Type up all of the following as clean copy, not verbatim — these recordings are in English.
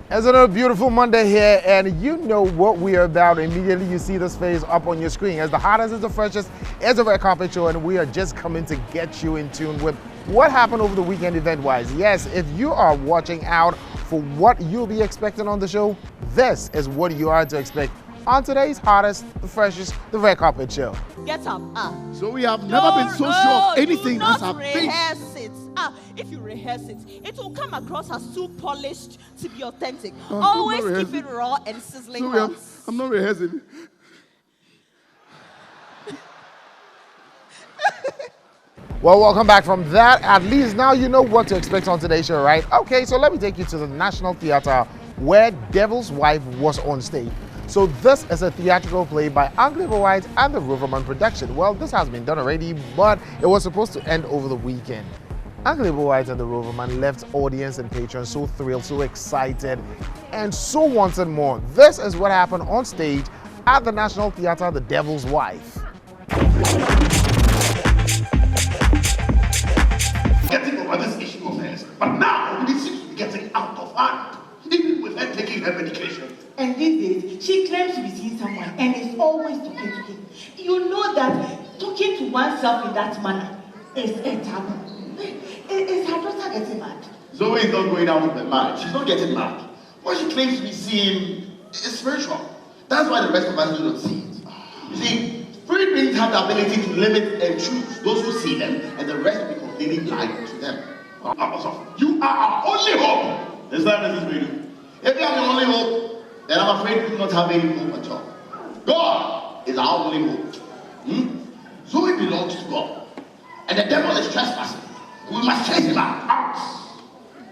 It's another beautiful Monday here, and you know what we are about. Immediately you see this face up on your screen. As the hottest, as the freshest, as a red carpet show, and we are just coming to get you in tune with what happened over the weekend event-wise. Yes, if you are watching out for what you'll be expecting on the show, this is what you are to expect on today's hottest, the freshest, the red carpet show. Get up. So we have never been so sure of anything as our rehearse it. If you rehearse it, it will come across as too polished to be authentic. Always keep it raw and sizzling hot. I'm not rehearsing. Well, welcome back from that. At least now you know what to expect on today's show, right? Okay, so let me take you to the National Theatre where Devil's Wife was on stage. So this is a theatrical play by Ebo Whyte and the Roverman production. Well, this has been done already, but it was supposed to end over the weekend. Ebo Whyte and the Roverman left audience and patrons so thrilled, so excited, and so wanted more. This is what happened on stage at the National Theatre, The Devil's Wife. Getting over this issue of hers, but now it seems to be getting out of hand, even with her taking her medication. And these days, she claims to be seeing someone and is always talking to him. You know that talking to oneself in that manner is a taboo. Is her daughter getting mad? Zoe is not going out with the man. She's not getting mad. What she claims to be seeing is spiritual. That's why the rest of us do not see it. You see, spirit beings have the ability to limit and choose those who see them, and the rest will be completely blind to them. You are our only hope. Is that Mrs. Brady? If you are the only hope, then I'm afraid we do not have any hope at all. God is our only hope. Zoe belongs to God, and the devil is trespassing. We must chase him out.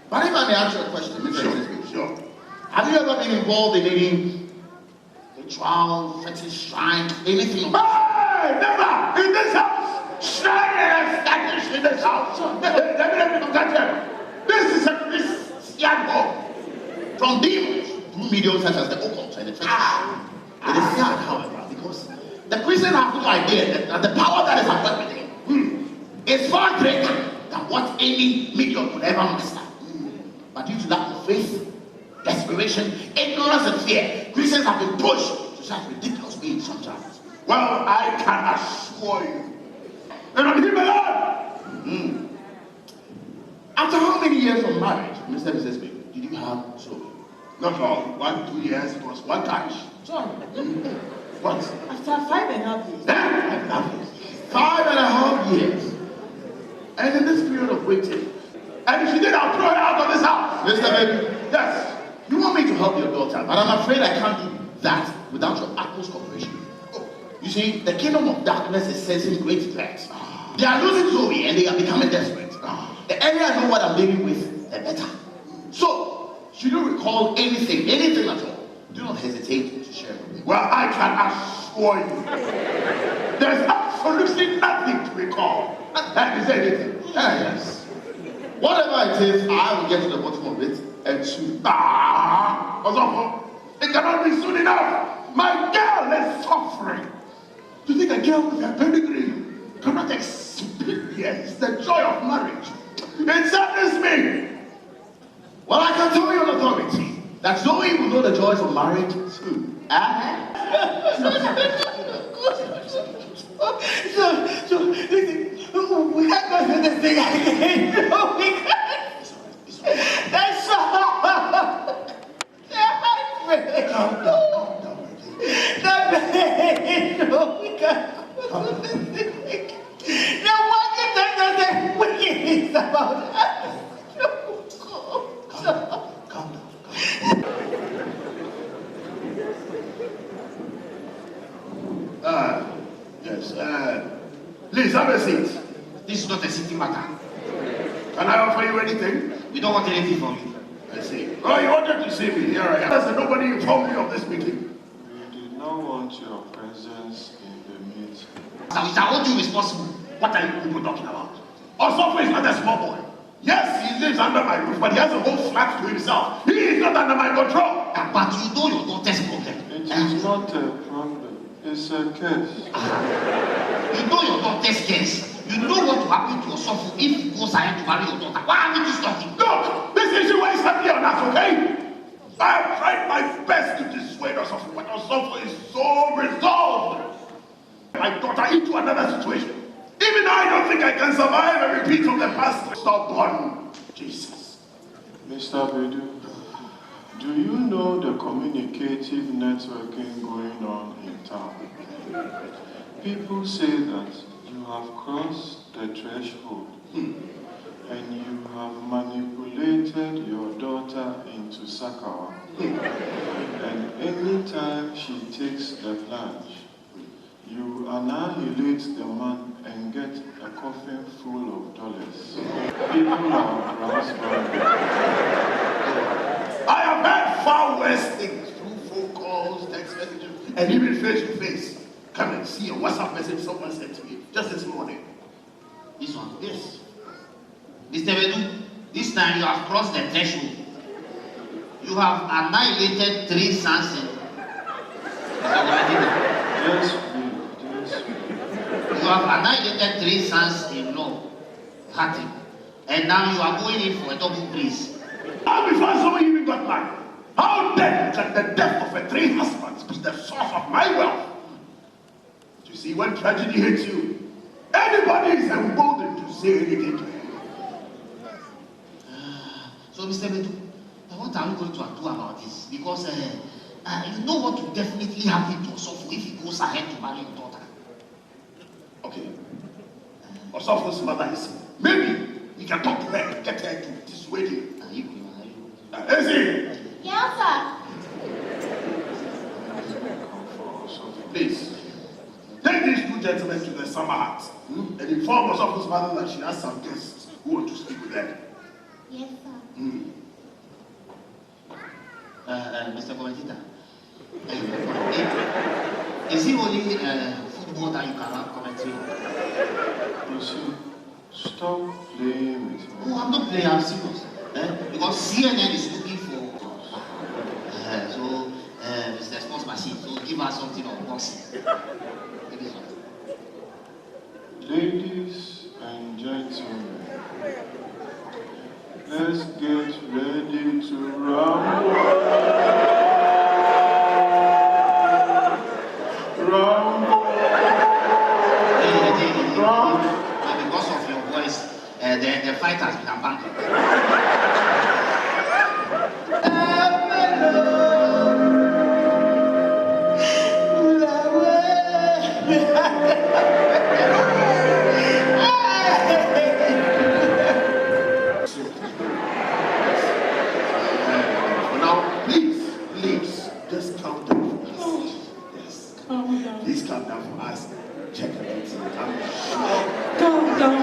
But if I may ask you a question, Mr. Sure. Have you ever been involved in any ritual, fetish, shrine, anything? Hey, never! In this house! Shrine is established in this house! This is a Christian home. From demons through mediums such as the occult and the fetish. It is sad, however, because the Christian have no idea that the power that is at work with him is far greater than what any medium could ever master. But due to lack of faith, desperation, ignorance, and fear, Christians have been pushed to such ridiculous means sometimes. Well, I can assure you, and on him alone. After how many years of marriage, Mr. and Mrs. Baby, did you have Zoe? Not all. 1, 2 years, it was one time. John. What? After 5.5 years. 5.5 years. 5.5 years. And in this period of waiting, and if she did, I'll throw her out of this house. Mr. Baby. Yes. You want me to help your daughter, but I'm afraid I can't do that without your utmost cooperation. You see, the kingdom of darkness is sensing great threats. They are losing Zoe and they are becoming desperate. The earlier I know what I'm dealing with, the better. So, should you recall anything at all, do not hesitate to share with me. Well, I can assure you, there's absolutely nothing to recall. Is there anything? Yes. Whatever it is, I will get to the bottom of it and soon. What's up? It cannot be soon enough. My girl is suffering. Do you think a girl with her pedigree cannot experience the joy of marriage? It saddens me. Well, I can tell you on authority that Zoe will know the joys of marriage soon. So, listen, we can't go through this thing again. No, we can't. That's so hard. No, we can't go through this thing. Now, what can I say wickedness about us? Calm down. Yes, please have a seat. This is not a sitting matter. Can I offer you anything? We don't want anything from you. I see. Oh, you wanted to see me. Here I am. Has nobody informed me of this meeting? We did not want your presence in the meeting. Now, with all due responsible, what are you people talking about? Osofo is not a small boy. Yes, he lives under my roof, but he has a whole flat to himself. He is not under my control. But you know your daughter's problem. It is not a problem. It's a case. You know your daughter's case. You know what will happen to Osofo if he goes ahead to marry your daughter. Why are we this talking? Look, this decision why it's happening on us, okay? I have tried my best to dissuade us of what Osofo is so resolved. My daughter into another situation. Even I don't think I can survive a repeat of the past. Stubborn Jesus. Mr. Bedu, do you know the communicative networking going on in town? People say that you have crossed the threshold and you have manipulated your daughter into Sakawa. And anytime she takes the plunge, you annihilate the man and get a coffin full of dollars. People are grasping. I have heard far worse things through phone calls, text messages, and even face to face. Come and see a WhatsApp message someone sent to me just this morning. This one? Yes. Mr. Bedu, this time you have crossed the threshold. You have annihilated 3 sons in. Yes, you have annihilated 3 sons in law. Hattie. And now you are going in for a double grace. How before someone even got married? How then can the death of a 3 husbands be the source of my wealth? You see, when tragedy hits you, anybody is emboldened to say anything to you. So, Mr. Bedu, what are we going to do about this? Because you know what will definitely happen to Osofo if he goes ahead to marry your daughter. Okay. Osofo's mother is sick. Maybe we can talk to her and get her to dissuade him. Ezzy! Yes, sir. Please, take these 2 gentlemen to the summer hut and inform Osofo's mother that she has some guests who want to speak with them. Yes, sir. Mr. Commentator, is it only football that you can have commentary? you see, stop playing with me. Oh, I'm not playing, I'm serious. Because CNN is looking for. So, Mr. Sports Machine, so give us something on boxing. Ladies and gentlemen, let's get ready to rumble. Because of your voice, the fight has been abandoned. Now, please, just calm down for us. Yes. Please calm down for us. Check it out. I'm sure. Calm down.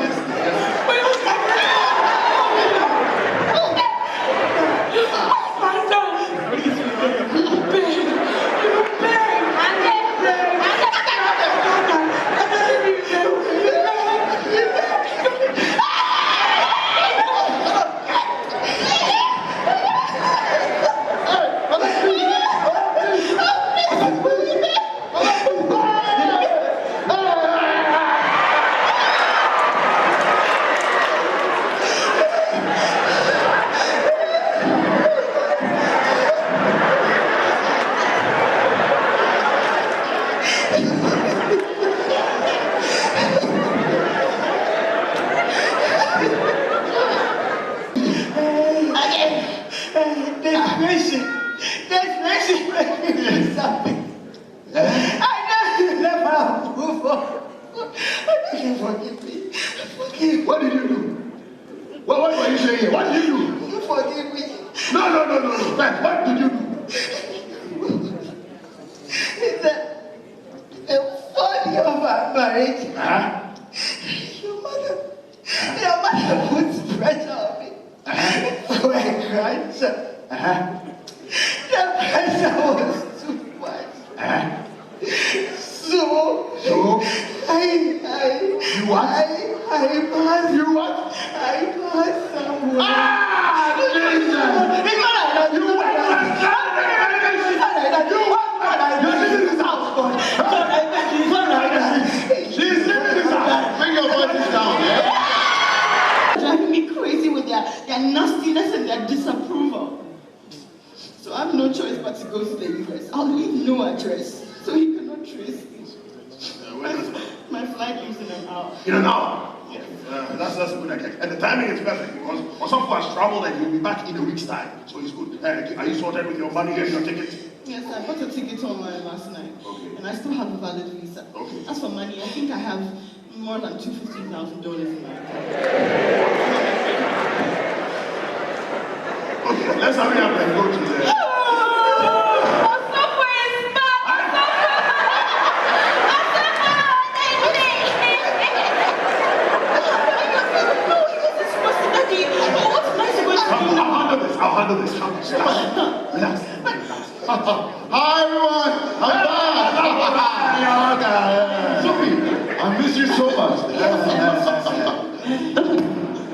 What did you do? What were you saying here? What did you do? You forgive me. No. Friend, what did you do? The funny of our marriage. Your mother puts pressure on me. For a grandson. The pressure was too much. So You what? I passed. You what? I passed somewhere. Jesus! You went You're leaving this house. She's leaving this house. Bring your voices down, yeah? Driving me crazy with their nastiness and their disappointment. no choice but to go to the US. I'll leave no address, so he cannot trace me. My flight leaves in an hour. In an hour? Yes. That's good idea. And the timing is perfect because Osofo has traveled and he'll be back in a week's time. So it's good. Are you sorted with your money and your ticket? Yes, I bought a ticket online last night. Okay. And I still have a valid visa. Okay. As for money, I think I have more than $250,000 in my account. Okay, let's hurry up and go to the... I'll handle this. Relax. Hi everyone, I'm back. Sophie, I miss you so much.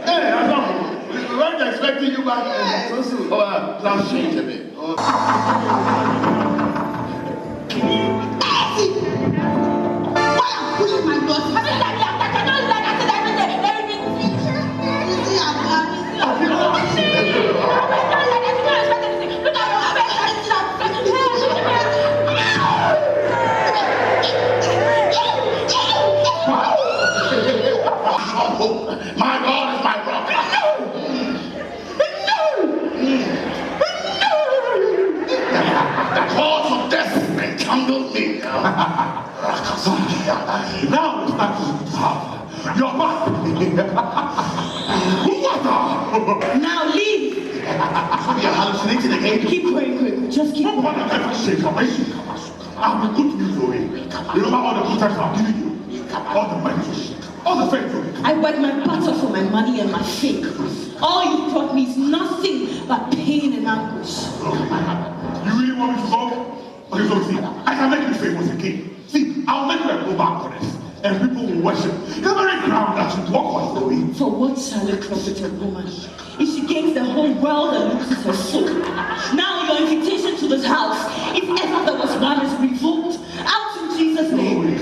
Hey, Adam, we weren't expecting you back so soon. Plans change a bit. Why are you pulling my boss? My God is my rock. The cause of death entangled me. Now it's time to stop. You're back. Now leave. So we are hallucinating again. Keep going, just keep going. I'll be good to you, Zoe. Remember all the good times I've given you? All the money, all the faith. I work my butt off for my money and my fame. All you brought me is nothing but pain and anguish. You really want me to go? Okay, so see, I can make you famous again. See, I'll make you a global goddess, and people will worship the very ground that you walk on, Zoe. For what shall it profit a woman if she gains the whole world and loses her soul? Now your invitation to this house, if ever there was one, is revoked. Out in Jesus' name.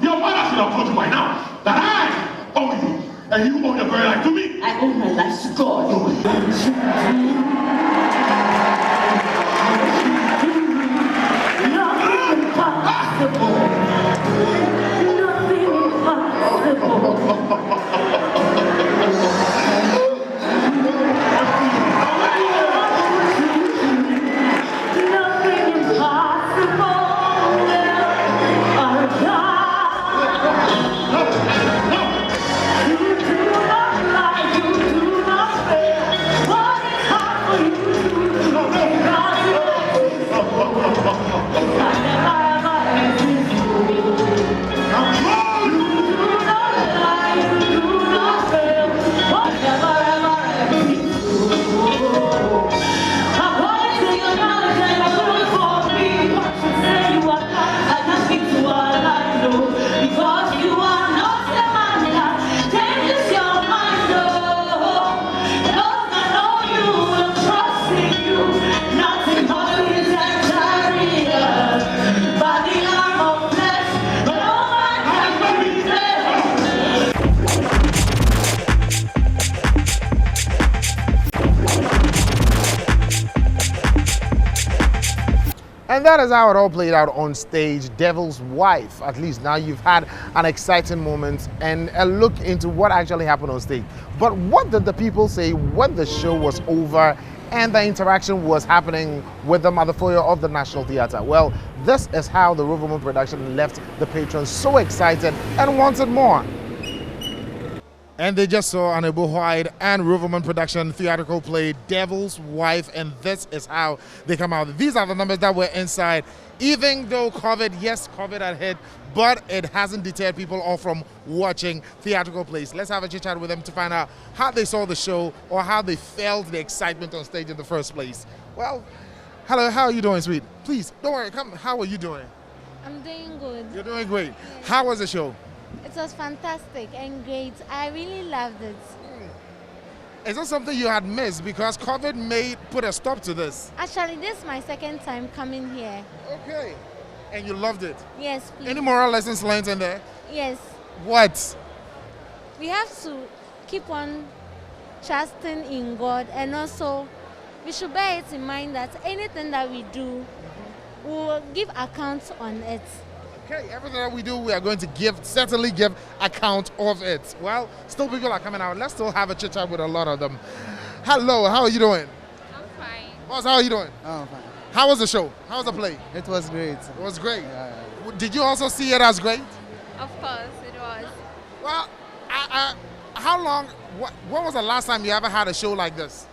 Your mother should have told you by now that I owe you, and you owe your very life to me. I owe my life to God. Nothing impossible. Nothing impossible. And that is how it all played out on stage. Devil's Wife. At least now you've had an exciting moment and a look into what actually happened on stage. But what did the people say when the show was over and the interaction was happening with them at the foyer of the National Theatre? Well, this is how the Rev production left the patrons so excited and wanted more. And they just saw an Ebo Whyte and Rev production theatrical play, Devil's Wife, and this is how they come out. These are the numbers that were inside. Even though COVID, yes, COVID had hit, but it hasn't deterred people all from watching theatrical plays. Let's have a chit chat with them to find out how they saw the show or how they felt the excitement on stage in the first place. Well, hello, how are you doing, sweet? Please, don't worry, come, how are you doing? I'm doing good. You're doing great. How was the show? It was fantastic and great. I really loved it. Is that something you had missed because COVID may put a stop to this? Actually, this is my second time coming here. Okay. And you loved it? Yes, please. Any moral lessons learned in there? Yes. What? We have to keep on trusting in God and also we should bear it in mind that anything that we do, we will give accounts on it. Okay, everything that we do, we are going to certainly give account of it. Well, still people are coming out. Let's still have a chit chat with a lot of them. Hello, how are you doing? I'm fine. Boss, how are you doing? Oh, I'm fine. How was the show? How was the play? It was great. It was great. Yeah. Did you also see it as great? Of course, it was. Well, how long, when was the last time you ever had a show like this?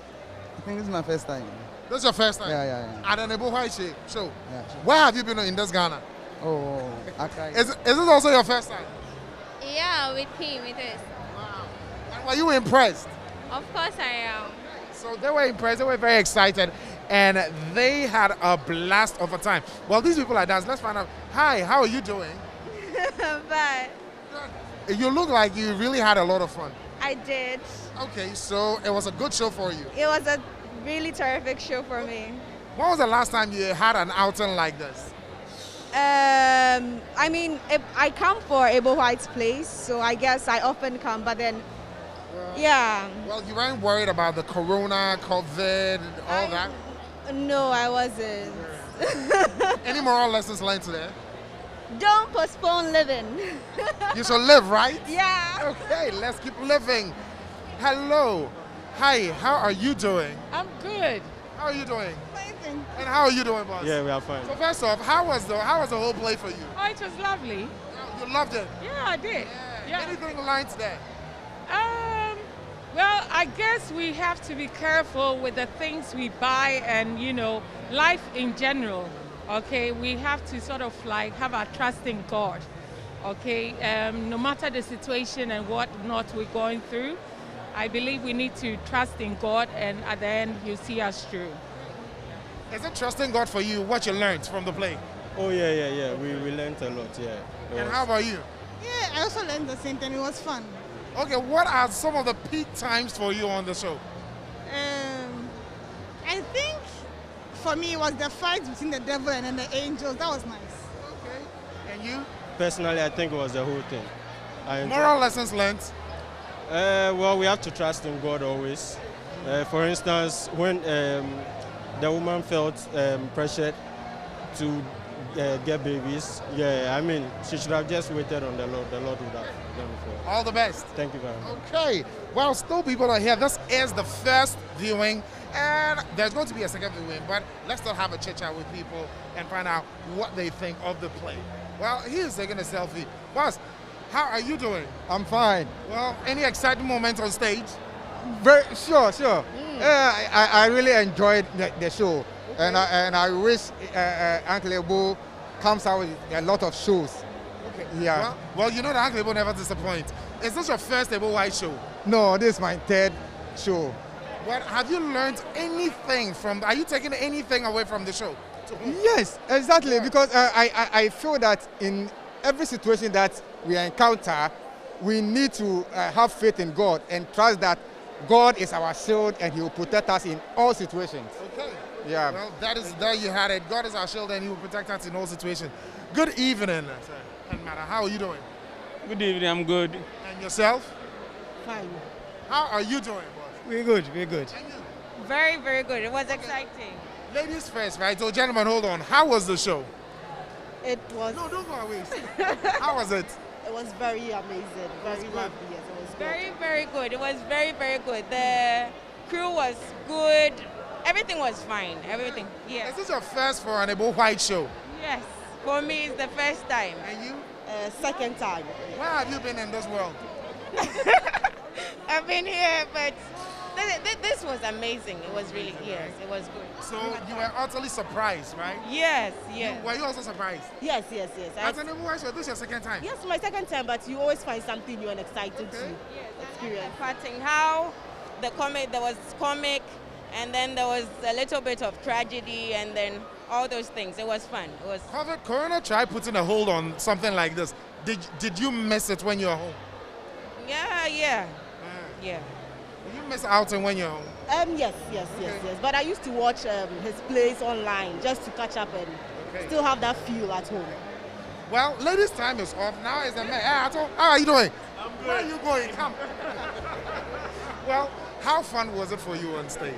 I think this is my first time. This is your first time? Yeah. At an Ebo Whyte show? Yeah, sure. Where have you been in this Ghana? Oh, Accra. Is this also your first time? Yeah, with him it is. Wow. And were you impressed? Of course I am. So they were impressed, they were very excited, and they had a blast of a time. Well, these people are dancing. Let's find out. Hi, how are you doing? But You look like you really had a lot of fun. I did. Okay, so it was a good show for you. It was a really terrific show for me. When was the last time you had an outing like this? I mean, I come for Ebo Whyte's place, so I guess I often come, but then, yeah. Well, you weren't worried about the corona, COVID, all that? No, I wasn't. Any moral lessons learned today? Don't postpone living. You should live, right? Yeah. Okay, let's keep living. Hello. Hi, how are you doing? I'm good. How are you doing? Amazing. And how are you doing, boss? Yeah, we are fine. So first off, how was the whole play for you? Oh, it was lovely. You loved it? Yeah, I did. Yeah. Anything learned today? Well, I guess we have to be careful with the things we buy and, life in general. Okay, we have to sort of like have our trust in God. Okay, no matter the situation and what not we're going through, I believe we need to trust in God, and at the end, He'll see us through. Is it trusting God for you, what you learned from the play? Oh, yeah. We learned a lot, yeah. And how about you? Yeah, I also learned the same thing. It was fun. Okay, what are some of the peak times for you on the show? I think for me it was the fight between the devil and then the angels. That was nice. Okay. And you? Personally, I think it was the whole thing. Moral lessons learned? Well, we have to trust in God always. For instance, when the woman felt pressured to get babies, I mean, she should have just waited on the Lord. The Lord would have done it for her. All the best. Thank you very much. Okay. Well, still people are here. This is the first viewing, and there's going to be a second viewing, but let's still have a chit-chat with people and find out what they think of the play. Well, he's taking a selfie. Boss, how are you doing? I'm fine. Well, any exciting moments on stage? Sure. I really enjoyed the show. Okay. And I wish Uncle Ebo comes out with a lot of shows. Okay. Yeah. Well, you know that Uncle Ebo never disappoints. Is this your first Ebo Whyte show? No, this is my third show. Well, have you learned anything are you taking anything away from the show? Yes, exactly, because I feel that in every situation that we encounter, we need to have faith in God and trust that God is our shield and He will protect us in all situations. Okay. Yeah. Well, there you had it. God is our shield and He will protect us in all situations. Good evening, and Mara. How are you doing? Good evening, I'm good. And yourself? Fine. How are you doing, boss? We're good. And you? Very, very good. It was exciting. Ladies first, right? So, gentlemen, hold on. How was the show? It was. No, don't go away. How was it? It was very amazing. Very lovely. Yes, it was good. Very, very good. It was very, very good. The crew was good. Everything was fine. Everything. Yeah. Is this your first for an Ebo Whyte show? Yes. For me, it's the first time. And you? Second time. Where have you been in this world? I've been here, but this was amazing. It was really, yes, it was good. So you were utterly surprised, right? Yes. Were you also surprised? Yes. As an Ebo Whyte show, this is your second time? Yes, my second time, but you always find something new and exciting to experience. Parting how there was comic, and then there was a little bit of tragedy, and then all those things. It was fun. It was. Corona tried putting a hold on something like this. Did you miss it when you were home? Yeah. Did you miss outing when you're home? Yes. But I used to watch his plays online just to catch up and still have that feel at home. Well, ladies' time is off. Now is the man. Hey, Ato, how are you doing? I'm good. Where are you going? Come. Well, how fun was it for you on stage?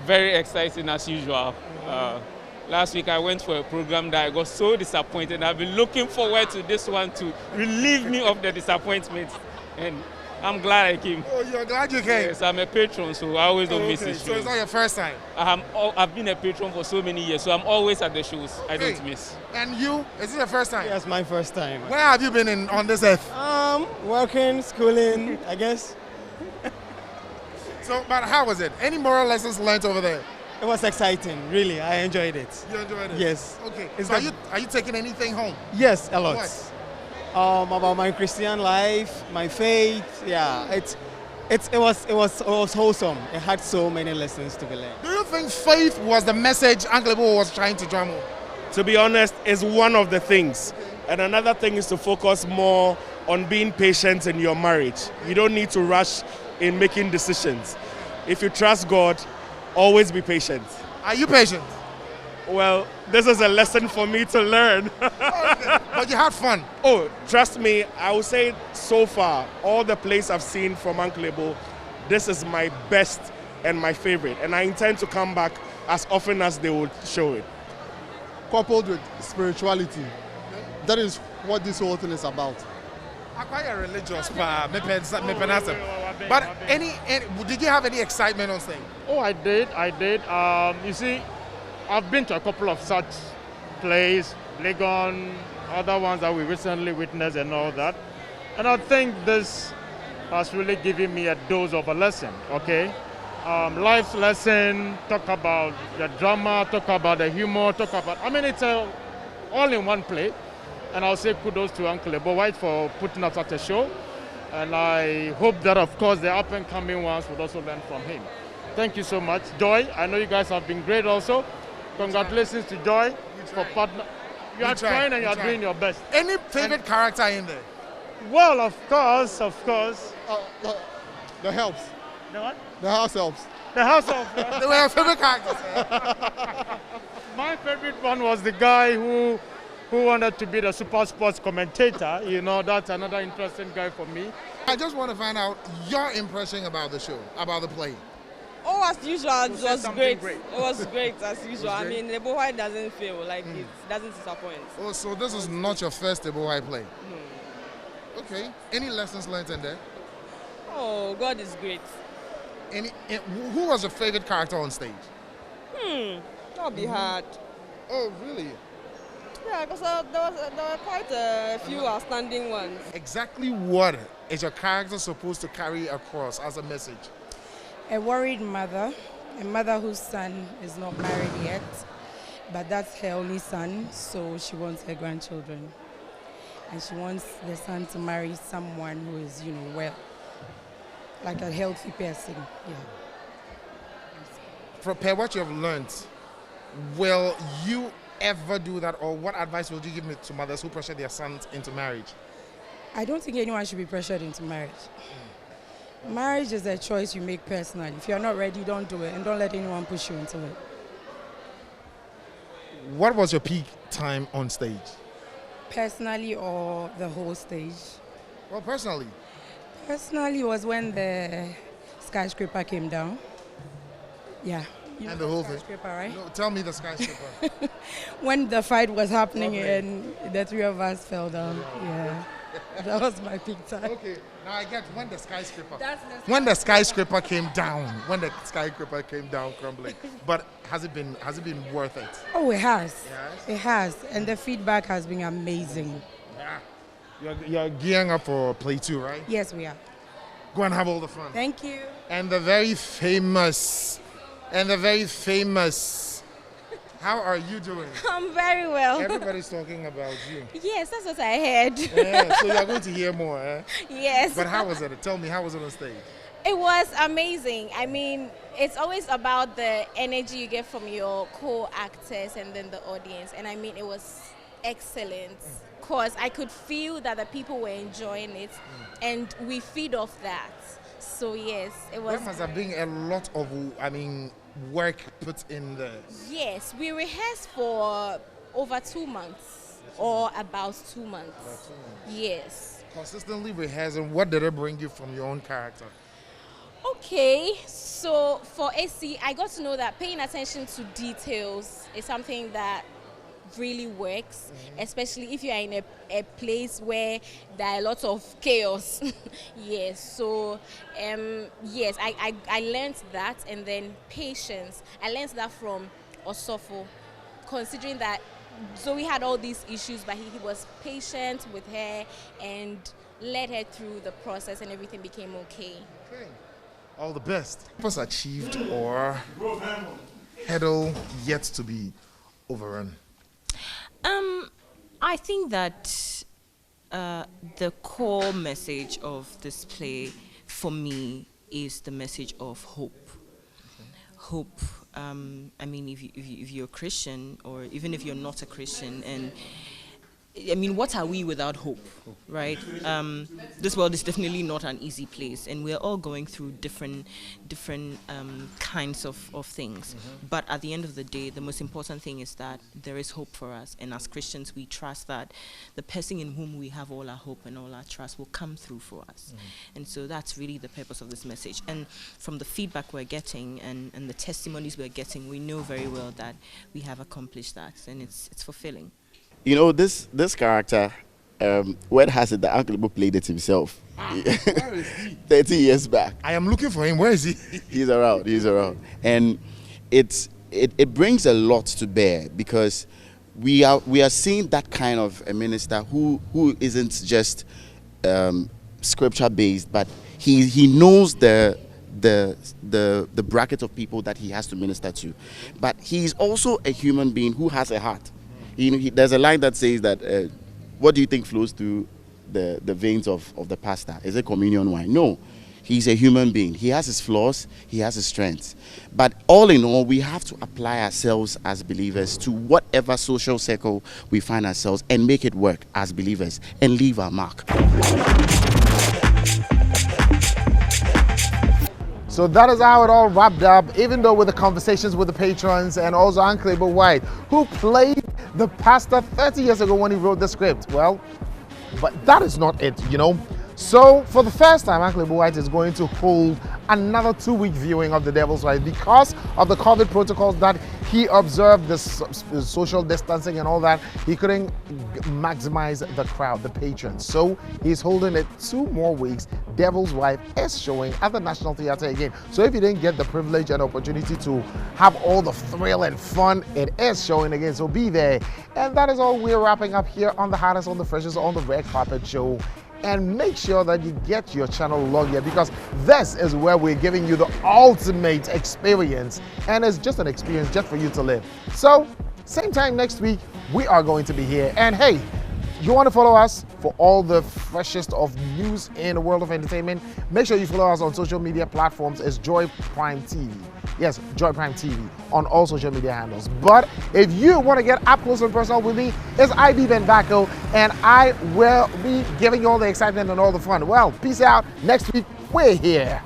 Very exciting as usual. Last week I went for a program that I got so disappointed. I've been looking forward to this one to relieve me of the disappointment. And I'm glad I came. Oh, you're glad you came? Yes, I'm a patron, so I always don't miss the shows. So it's not your first time? I've been a patron for so many years, so I'm always at the shows. I don't miss. And you? Is it your first time? Yes, my first time. Where have you been on this earth? Working, schooling, I guess. So, but how was it? Any moral lessons learned over there? It was exciting, really. I enjoyed it. You enjoyed it? Yes. Okay. So are you taking anything home? Yes, a lot. What? About my Christian life, my faith. Yeah, it was wholesome. It had so many lessons to be learned. Do you think faith was the message Uncle Ebo was trying to drum home? To be honest, is one of the things. And another thing is to focus more on being patient in your marriage. You don't need to rush in making decisions. If you trust God, always be patient. Are you patient? Well, this is a lesson for me to learn. But you had fun. Oh, trust me, I would say so far, all the plays I've seen from Uncle Ebo, this is my best and my favorite. And I intend to come back as often as they would show it. Coupled with spirituality, that is what this whole thing is about. I'm quite a religious, but did you have any excitement on stage? Oh, I did. You see, I've been to a couple of such plays, Legon, other ones that we recently witnessed and all that. And I think this has really given me a dose of a lesson, okay? Life's lesson, talk about the drama, talk about the humor, it's all in one play. And I'll say kudos to Uncle Ebo Whyte for putting up such a show. And I hope that, of course, the up-and-coming ones would also learn from him. Thank you so much. Joy, I know you guys have been great also. Congratulations to Joy for partner. You are trying and you are doing your best. Any favorite character in there? Well, of course. The helps. The what? The house helps. The house helps. They were your favorite characters. My favorite one was the guy who wanted to be the super sports commentator. You know, that's another interesting guy for me. I just want to find out your impression about the show, about the play. Oh, as usual, it was great. It was great as usual. I mean, Ebo Whyte doesn't fail, it doesn't disappoint. Oh, so this is not your first Ebo Whyte play? No. Okay. Any lessons learned in there? Oh, God is great. Who was your favorite character on stage? That'll be hard. Oh, really? Yeah, because there were quite a few outstanding ones. Exactly what is your character supposed to carry across as a message? A worried mother, a mother whose son is not married yet, but that's her only son, so she wants her grandchildren. And she wants the son to marry someone who is, well, like a healthy person, yeah. From what you have learned, will you ever do that, or what advice would you give to mothers who pressure their sons into marriage? I don't think anyone should be pressured into marriage. Marriage is a choice you make personally. If you're not ready, don't do it, and don't let anyone push you into it. What was your peak time on stage? Personally or the whole stage? Well, personally. Personally was when the skyscraper came down. Yeah. And the whole thing? Skyscraper, right? No, tell me the skyscraper. When the fight was happening and the three of us fell down. Yeah. That was my peak time. Okay, now I get when the skyscraper. When the skyscraper came down. When the skyscraper came down crumbling. But has it been worth it? Oh, it has. Yes? It has, and the feedback has been amazing. Yeah. You're gearing up for play 2, right? Yes, we are. Go and have all the fun. Thank you. And the very famous. How are you doing? I'm very well. Everybody's talking about you. Yes, that's what I heard. Yeah, so you're going to hear more, eh? Yes. But how was it? Tell me, how was it on stage? It was amazing. I mean, it's always about the energy you get from your co-actors and then the audience. And I mean, it was excellent because I could feel that the people were enjoying it and we feed off that. So yes, it was. There must have been a lot of, work put in there. Yes, we rehearsed for over 2 months or about 2 months. Yes. Consistently rehearsing, what did it bring you from your own character? Okay, so for AC, I got to know that paying attention to details is something that really works, especially if you are in a place where there are a lot of chaos. Yes, so yes, I learned that, and then patience. I learned that from Osofo, considering that Zoe had all these issues, but he was patient with her and led her through the process, and everything became okay. All the best. Was achieved or hurdle yet to be overrun? I think that the core message of this play for me is the message of hope. Hope. I mean, if you're a Christian, or even if you're not a Christian, and I mean, what are we without hope, right? This world is definitely not an easy place, and we're all going through different kinds of things. But at the end of the day, the most important thing is that there is hope for us, and as Christians, we trust that the person in whom we have all our hope and all our trust will come through for us. And so that's really the purpose of this message. And from the feedback we're getting and the testimonies we're getting, we know very well that we have accomplished that, and it's fulfilling. You know, this character, word has it that Uncle Ebo played it himself. Where is he? 30 years back. I am looking for him. Where is he? He's around. And it brings a lot to bear, because we are seeing that kind of a minister who isn't just scripture based, but he knows the bracket of people that he has to minister to. But he's also a human being who has a heart. There's a line that says that, what do you think flows through the veins of the pastor? Is it communion wine? No. He's a human being. He has his flaws, he has his strengths. But all in all, we have to apply ourselves as believers to whatever social circle we find ourselves and make it work as believers and leave our mark. So that is how it all wrapped up, even though with the conversations with the patrons and also Uncle Ebo Whyte, who played the pastor 30 years ago when he wrote the script. Well, but that is not it, you know. So for the first time, Uncle Ebo Whyte is going to hold another 2-week viewing of The Devil's Wife because of the COVID protocols that he observed, the social distancing and all that. He couldn't maximize the crowd, the patrons. So he's holding it 2 more weeks. Devil's Wife is showing at the National Theatre again. So if you didn't get the privilege and opportunity to have all the thrill and fun, it is showing again. So be there. And that is all we're wrapping up here on the hottest, on the freshest, on the Red Carpet Show. And make sure that you get your channel logged here, because this is where we're giving you the ultimate experience, and it's just an experience just for you to live. So same time next week, we are going to be here. And hey, you want to follow us for all the freshest of news in the world of entertainment? Make sure you follow us on social media platforms. It's Joy Prime TV. Yes, Joy Prime TV on all social media handles. But if you want to get up close and personal with me, it's IB Ben Bako, and I will be giving you all the excitement and all the fun. Well, peace out. Next week, we're here.